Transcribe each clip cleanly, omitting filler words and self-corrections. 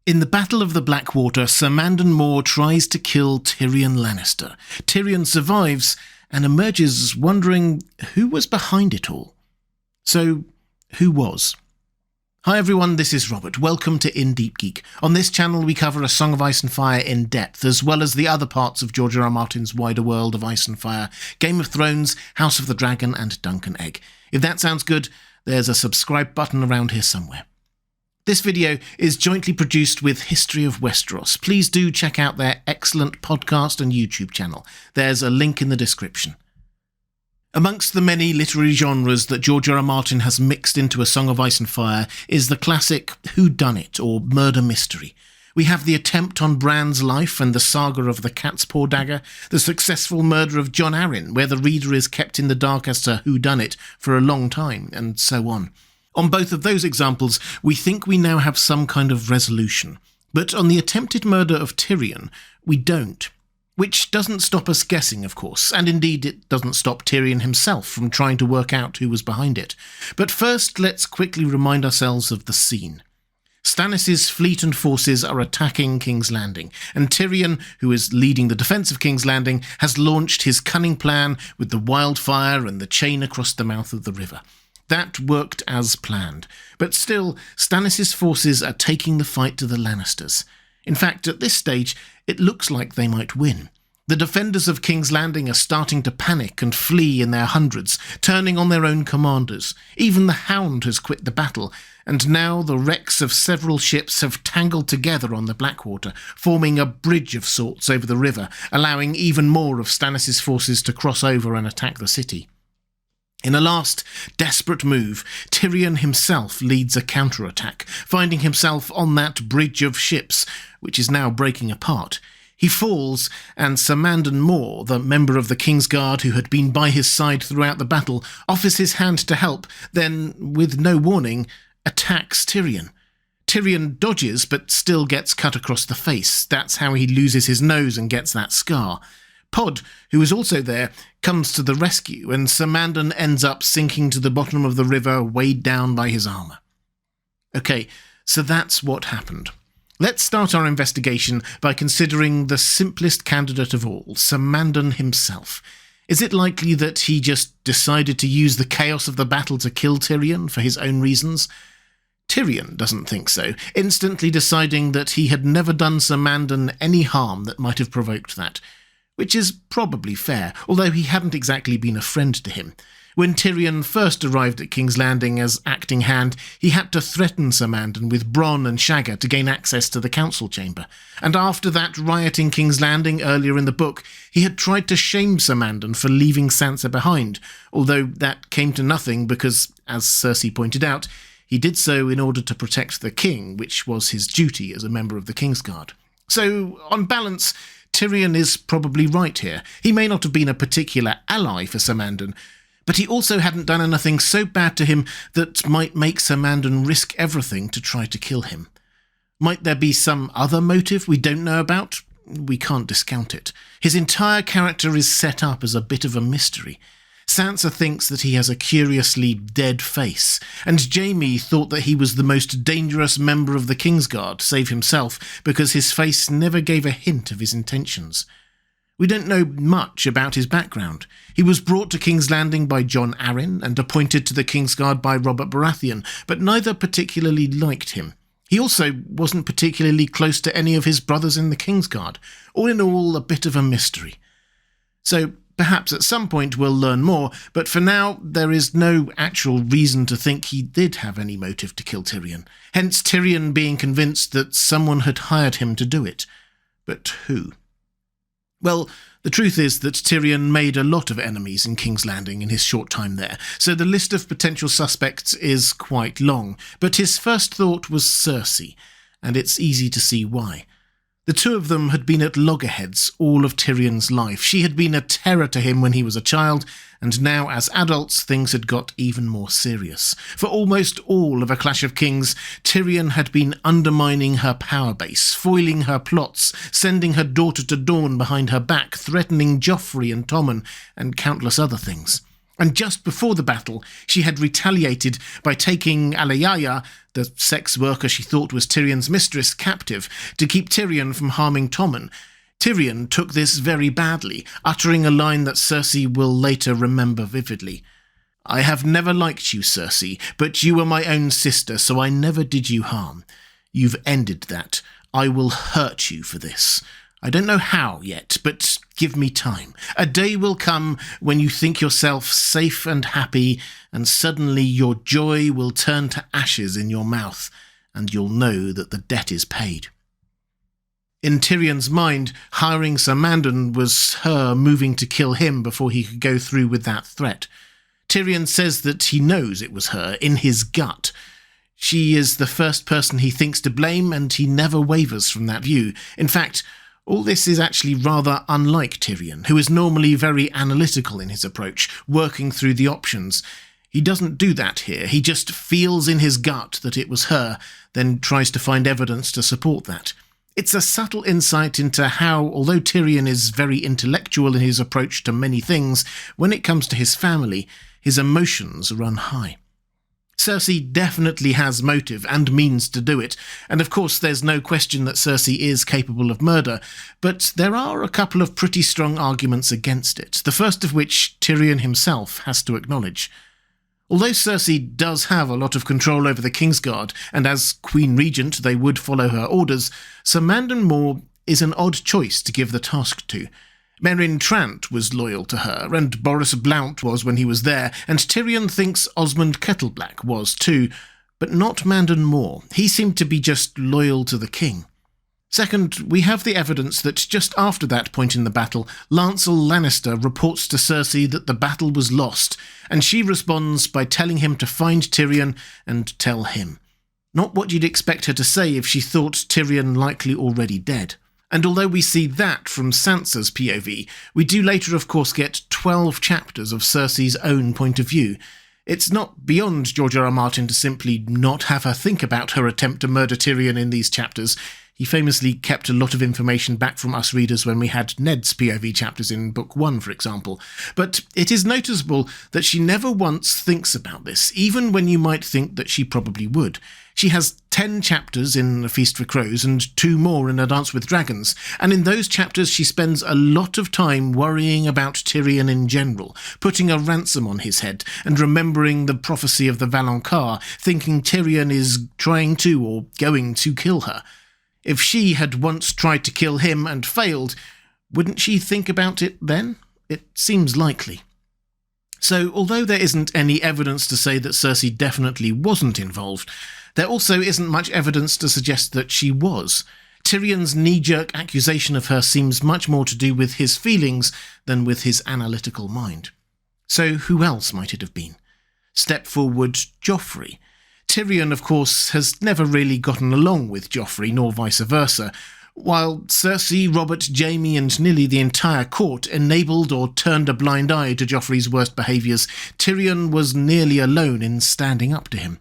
In the Battle of the Blackwater, Sir Mandon Moore tries to kill Tyrion Lannister. Tyrion survives and emerges wondering who was behind it all. So, who was? Hi everyone, this is Robert. Welcome to In Deep Geek. On this channel we cover A Song of Ice and Fire in depth, as well as the other parts of George R. R. Martin's wider world of Ice and Fire, Game of Thrones, House of the Dragon and Dunk and Egg. If that sounds good, there's a subscribe button around here somewhere. This video is jointly produced with History of Westeros. Please do check out their excellent podcast and YouTube channel. There's a link in the description. Amongst the many literary genres that George R. R. Martin has mixed into A Song of Ice and Fire is the classic whodunit or murder mystery. We have the attempt on Bran's life and the saga of the cat's paw dagger, the successful murder of Jon Arryn, where the reader is kept in the dark as to who done it for a long time, and so on. On both of those examples, we think we now have some kind of resolution. But on the attempted murder of Tyrion, we don't. Which doesn't stop us guessing, of course, and indeed it doesn't stop Tyrion himself from trying to work out who was behind it. But first, let's quickly remind ourselves of the scene. Stannis' fleet and forces are attacking King's Landing, and Tyrion, who is leading the defence of King's Landing, has launched his cunning plan with the wildfire and the chain across the mouth of the river. That worked as planned, but still, Stannis' forces are taking the fight to the Lannisters. In fact, at this stage, it looks like they might win. The defenders of King's Landing are starting to panic and flee in their hundreds, turning on their own commanders. Even the Hound has quit the battle, and now the wrecks of several ships have tangled together on the Blackwater, forming a bridge of sorts over the river, allowing even more of Stannis' forces to cross over and attack the city. In a last, desperate move, Tyrion himself leads a counterattack, finding himself on that bridge of ships, which is now breaking apart. He falls, and Sir Mandon Moore, the member of the Kingsguard who had been by his side throughout the battle, offers his hand to help, then, with no warning, attacks Tyrion. Tyrion dodges, but still gets cut across the face. That's how he loses his nose and gets that scar. Pod, who is also there, comes to the rescue, and Sir Mandon ends up sinking to the bottom of the river, weighed down by his armour. Okay, so that's what happened. Let's start our investigation by considering the simplest candidate of all, Sir Mandon himself. Is it likely that he just decided to use the chaos of the battle to kill Tyrion for his own reasons? Tyrion doesn't think so, instantly deciding that he had never done Sir Mandon any harm that might have provoked that. Which is probably fair, although he hadn't exactly been a friend to him. When Tyrion first arrived at King's Landing as acting hand, he had to threaten Sir Mandon with Bronn and Shagger to gain access to the council chamber. And after that riot in King's Landing earlier in the book, he had tried to shame Sir Mandon for leaving Sansa behind, although that came to nothing because, as Cersei pointed out, he did so in order to protect the king, which was his duty as a member of the Kingsguard. So, on balance, Tyrion is probably right here. He may not have been a particular ally for Sir Mandon, but he also hadn't done anything so bad to him that might make Sir Mandon risk everything to try to kill him. Might there be some other motive we don't know about? We can't discount it. His entire character is set up as a bit of a mystery. Sansa thinks that he has a curiously dead face, and Jaime thought that he was the most dangerous member of the Kingsguard, save himself, because his face never gave a hint of his intentions. We don't know much about his background. He was brought to King's Landing by Jon Arryn and appointed to the Kingsguard by Robert Baratheon, but neither particularly liked him. He also wasn't particularly close to any of his brothers in the Kingsguard. All in all, a bit of a mystery. So, perhaps at some point we'll learn more, but for now there is no actual reason to think he did have any motive to kill Tyrion, hence Tyrion being convinced that someone had hired him to do it. But who? Well, the truth is that Tyrion made a lot of enemies in King's Landing in his short time there, so the list of potential suspects is quite long, but his first thought was Cersei, and it's easy to see why. The two of them had been at loggerheads all of Tyrion's life. She had been a terror to him when he was a child, and now as adults things had got even more serious. For almost all of A Clash of Kings, Tyrion had been undermining her power base, foiling her plots, sending her daughter to Dorne behind her back, threatening Joffrey and Tommen, and countless other things. And just before the battle, she had retaliated by taking Alayaya, the sex worker she thought was Tyrion's mistress, captive to keep Tyrion from harming Tommen. Tyrion took this very badly, uttering a line that Cersei will later remember vividly. "I have never liked you, Cersei, but you were my own sister, so I never did you harm. You've ended that. I will hurt you for this. I don't know how yet, but give me time. A day will come when you think yourself safe and happy, and suddenly your joy will turn to ashes in your mouth, and you'll know that the debt is paid." In Tyrion's mind, hiring Sir Mandon was her moving to kill him before he could go through with that threat. Tyrion says that he knows it was her, in his gut. She is the first person he thinks to blame, and he never wavers from that view. In fact, all this is actually rather unlike Tyrion, who is normally very analytical in his approach, working through the options. He doesn't do that here. He just feels in his gut that it was her, then tries to find evidence to support that. It's a subtle insight into how, although Tyrion is very intellectual in his approach to many things, when it comes to his family, his emotions run high. Cersei definitely has motive and means to do it, and of course there's no question that Cersei is capable of murder, but there are a couple of pretty strong arguments against it, the first of which Tyrion himself has to acknowledge. Although Cersei does have a lot of control over the Kingsguard, and as Queen Regent they would follow her orders, Sir Mandon Moore is an odd choice to give the task to. Meryn Trant was loyal to her, and Boris Blount was when he was there, and Tyrion thinks Osmond Kettleblack was too, but not Mandon Moore. He seemed to be just loyal to the king. Second, we have the evidence that just after that point in the battle, Lancel Lannister reports to Cersei that the battle was lost, and she responds by telling him to find Tyrion and tell him. Not what you'd expect her to say if she thought Tyrion likely already dead. And although we see that from Sansa's POV, we do later of course get 12 chapters of Cersei's own point of view. It's not beyond George R. R. Martin to simply not have her think about her attempt to murder Tyrion in these chapters. He famously kept a lot of information back from us readers when we had Ned's POV chapters in Book 1, for example. But it is noticeable that she never once thinks about this, even when you might think that she probably would. She has 10 chapters in A Feast for Crows and 2 more in A Dance with Dragons, and in those chapters she spends a lot of time worrying about Tyrion in general, putting a ransom on his head and remembering the prophecy of the Valonqar, thinking Tyrion is trying to or going to kill her. If she had once tried to kill him and failed, wouldn't she think about it then? It seems likely. So, although there isn't any evidence to say that Cersei definitely wasn't involved, there also isn't much evidence to suggest that she was. Tyrion's knee-jerk accusation of her seems much more to do with his feelings than with his analytical mind. So who else might it have been? Step forward, Joffrey. Tyrion, of course, has never really gotten along with Joffrey, nor vice versa. While Cersei, Robert, Jaime and nearly the entire court enabled or turned a blind eye to Joffrey's worst behaviours, Tyrion was nearly alone in standing up to him.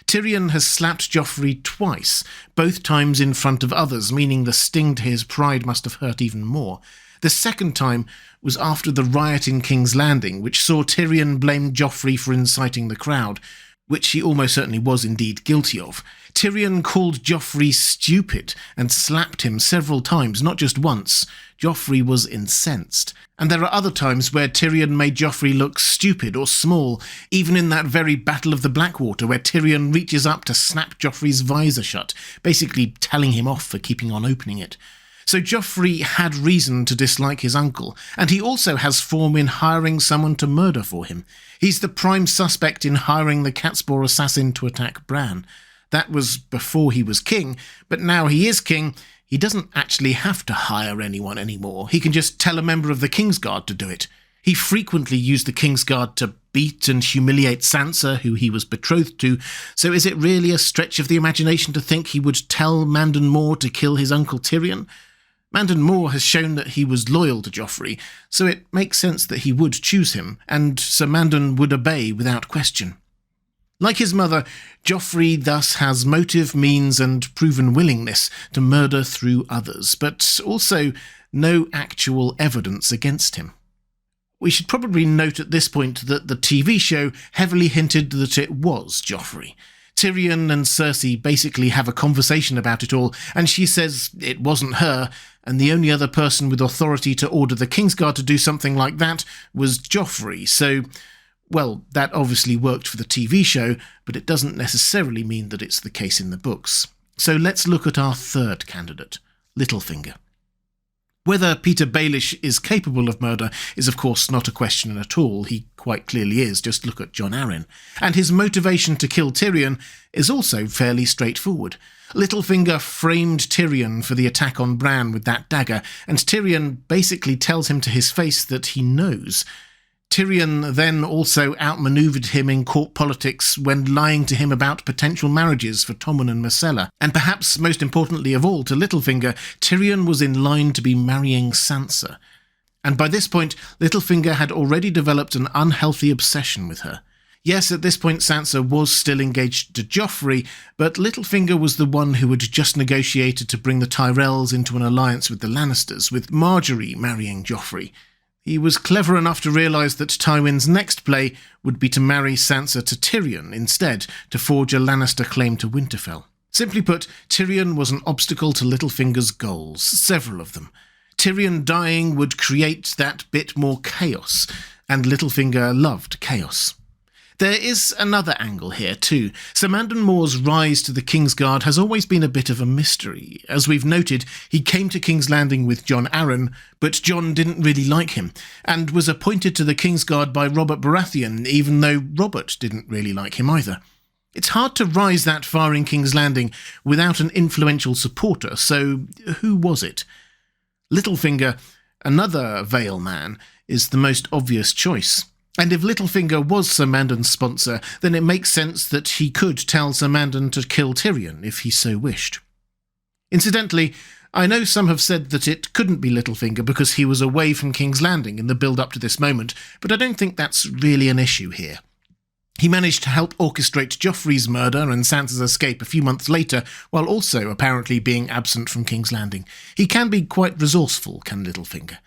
Tyrion has slapped Joffrey twice, both times in front of others, meaning the sting to his pride must have hurt even more. The second time was after the riot in King's Landing, which saw Tyrion blame Joffrey for inciting the crowd, which he almost certainly was indeed guilty of. Tyrion called Joffrey stupid and slapped him several times, not just once. Joffrey was incensed. And there are other times where Tyrion made Joffrey look stupid or small, even in that very Battle of the Blackwater where Tyrion reaches up to snap Joffrey's visor shut, basically telling him off for keeping on opening it. So Joffrey had reason to dislike his uncle, and he also has form in hiring someone to murder for him. He's the prime suspect in hiring the Catspaw assassin to attack Bran. That was before he was king, but now he is king. He doesn't actually have to hire anyone anymore. He can just tell a member of the Kingsguard to do it. He frequently used the Kingsguard to beat and humiliate Sansa, who he was betrothed to, so is it really a stretch of the imagination to think he would tell Mandon Moore to kill his uncle Tyrion? Mandon Moore has shown that he was loyal to Joffrey, so it makes sense that he would choose him, and Sir Mandon would obey without question. Like his mother, Joffrey thus has motive, means, and proven willingness to murder through others, but also no actual evidence against him. We should probably note at this point that the TV show heavily hinted that it was Joffrey. Tyrion and Cersei basically have a conversation about it all, and she says it wasn't her, and the only other person with authority to order the Kingsguard to do something like that was Joffrey, so, well, that obviously worked for the TV show, but it doesn't necessarily mean that it's the case in the books. So let's look at our third candidate, Littlefinger. Whether Peter Baelish is capable of murder is of course not a question at all. He quite clearly is, just look at Jon Arryn. And his motivation to kill Tyrion is also fairly straightforward. Littlefinger framed Tyrion for the attack on Bran with that dagger, and Tyrion basically tells him to his face that he knows. Tyrion then also outmanoeuvred him in court politics when lying to him about potential marriages for Tommen and Myrcella. And perhaps most importantly of all to Littlefinger, Tyrion was in line to be marrying Sansa. And by this point, Littlefinger had already developed an unhealthy obsession with her. Yes, at this point Sansa was still engaged to Joffrey, but Littlefinger was the one who had just negotiated to bring the Tyrells into an alliance with the Lannisters, with Marjorie marrying Joffrey. He was clever enough to realise that Tywin's next play would be to marry Sansa to Tyrion instead, to forge a Lannister claim to Winterfell. Simply put, Tyrion was an obstacle to Littlefinger's goals, several of them. Tyrion dying would create that bit more chaos, and Littlefinger loved chaos. There is another angle here too. Sir Mandon Moore's rise to the Kingsguard has always been a bit of a mystery. As we've noted, he came to King's Landing with Jon Arryn, but Jon didn't really like him, and was appointed to the Kingsguard by Robert Baratheon, even though Robert didn't really like him either. It's hard to rise that far in King's Landing without an influential supporter, so who was it? Littlefinger, another Vale man, is the most obvious choice. And if Littlefinger was Sir Mandon's sponsor, then it makes sense that he could tell Sir Mandon to kill Tyrion if he so wished. Incidentally, I know some have said that it couldn't be Littlefinger because he was away from King's Landing in the build-up to this moment, but I don't think that's really an issue here. He managed to help orchestrate Joffrey's murder and Sansa's escape a few months later, while also apparently being absent from King's Landing. He can be quite resourceful, can Littlefinger.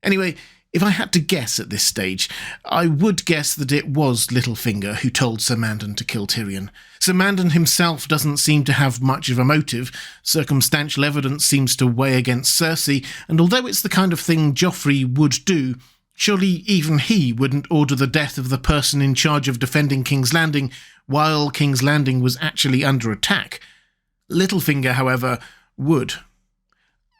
Anyway, if I had to guess at this stage, I would guess that it was Littlefinger who told Sir Mandon to kill Tyrion. Sir Mandon himself doesn't seem to have much of a motive, circumstantial evidence seems to weigh against Cersei, and although it's the kind of thing Joffrey would do, surely even he wouldn't order the death of the person in charge of defending King's Landing while King's Landing was actually under attack. Littlefinger, however, would.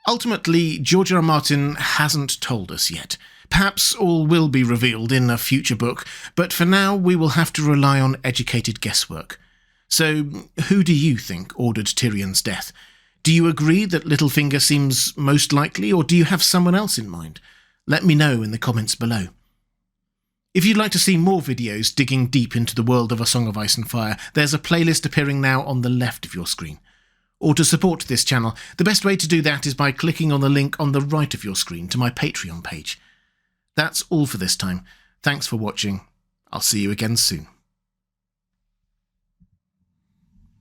Ultimately, George R. R. Martin hasn't told us yet. Perhaps all will be revealed in a future book, but for now we will have to rely on educated guesswork. So, who do you think ordered Tyrion's death? Do you agree that Littlefinger seems most likely, or do you have someone else in mind? Let me know in the comments below. If you'd like to see more videos digging deep into the world of A Song of Ice and Fire, there's a playlist appearing now on the left of your screen. Or to support this channel, the best way to do that is by clicking on the link on the right of your screen to my Patreon page. That's all for this time. Thanks for watching. I'll see you again soon.